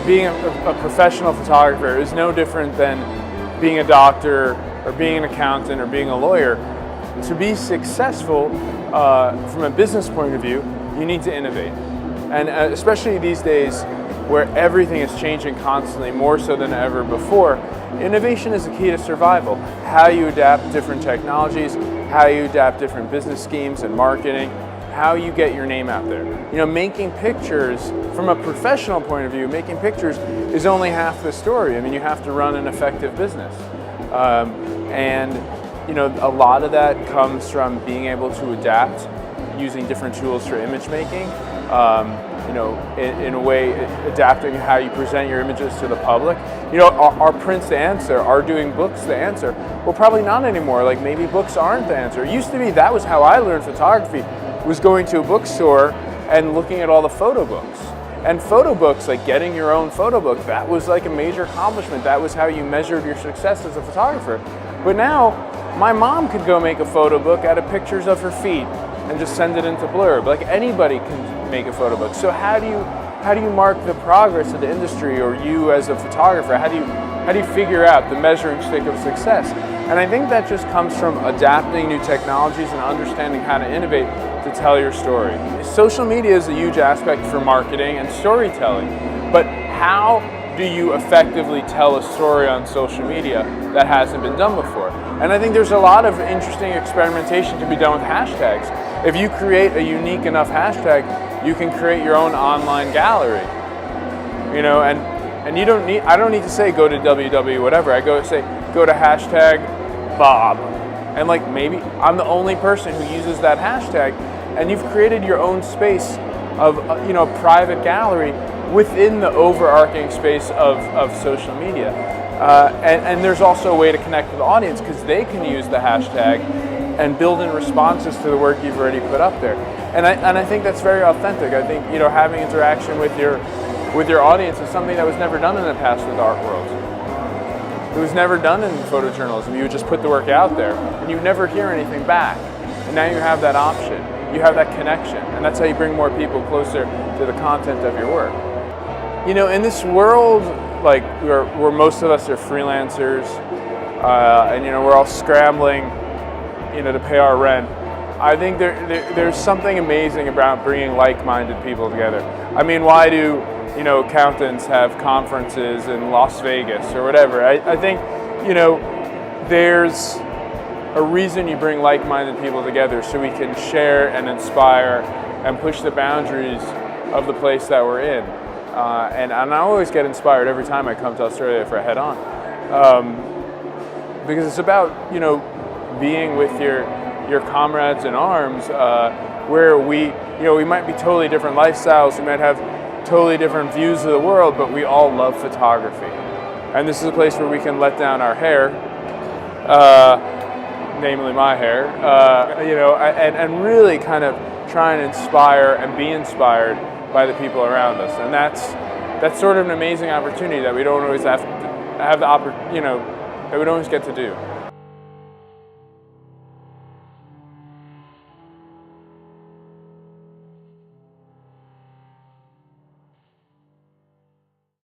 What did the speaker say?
being a professional photographer is no different than being a doctor or being an accountant or being a lawyer. To be successful from a business point of view, you need to innovate. And especially these days where everything is changing constantly, more so than ever before, innovation is the key to survival. How you adapt different technologies, how you adapt different business schemes and marketing, how you get your name out there. You know, making pictures, from a professional point of view, making pictures is only half the story. I mean, you have to run an effective business. And you know, a lot of that comes from being able to adapt using different tools for image making. You know, in a way, adapting how you present your images to the public. You know, are prints the answer? Are doing books the answer? Well, probably not anymore. Like, maybe books aren't the answer. It used to be that was how I learned photography, was going to a bookstore and looking at all the photo books. And photo books, like getting your own photo book, that was like a major accomplishment. That was how you measured your success as a photographer. But now, my mom could go make a photo book out of pictures of her feet and just send it into Blurb. Like, anybody can make a photo book. So how do you mark the progress of the industry, or you as a photographer? How do you figure out the measuring stick of success? And I think that just comes from adapting new technologies and understanding how to innovate to tell your story. Social media is a huge aspect for marketing and storytelling, but how do you effectively tell a story on social media that hasn't been done before? And I think there's a lot of interesting experimentation to be done with hashtags. If you create a unique enough hashtag, you can create your own online gallery. You know, and you don't need, I don't need to say go to www whatever. I go to hashtag Bob. And like, maybe I'm the only person who uses that hashtag, and you've created your own space of, you know, private gallery within the overarching space of social media. And there's also a way to connect with the audience, because they can use the hashtag and build in responses to the work you've already put up there. And I think that's very authentic. I think, you know, having interaction with your audience is something that was never done in the past with art world. It was never done in photojournalism. You would just put the work out there and you never hear anything back. And now you have that option. You have that connection. And that's how you bring more people closer to the content of your work. You know, in this world, like, where most of us are freelancers, and, you know, we're all scrambling, you know, to pay our rent, I think there's something amazing about bringing like-minded people together. I mean, why do, you know, accountants have conferences in Las Vegas or whatever? I think, you know, there's a reason you bring like-minded people together, so we can share and inspire and push the boundaries of the place that we're in. And I always get inspired every time I come to Australia for a head-on, because it's about, you know, being with your comrades in arms, where we might be totally different lifestyles, we might have totally different views of the world, but we all love photography. And this is a place where we can let down our hair, namely my hair, you know, and really kind of try and inspire and be inspired by the people around us. And that's sort of an amazing opportunity that we don't always have the you know, that we don't always get to do.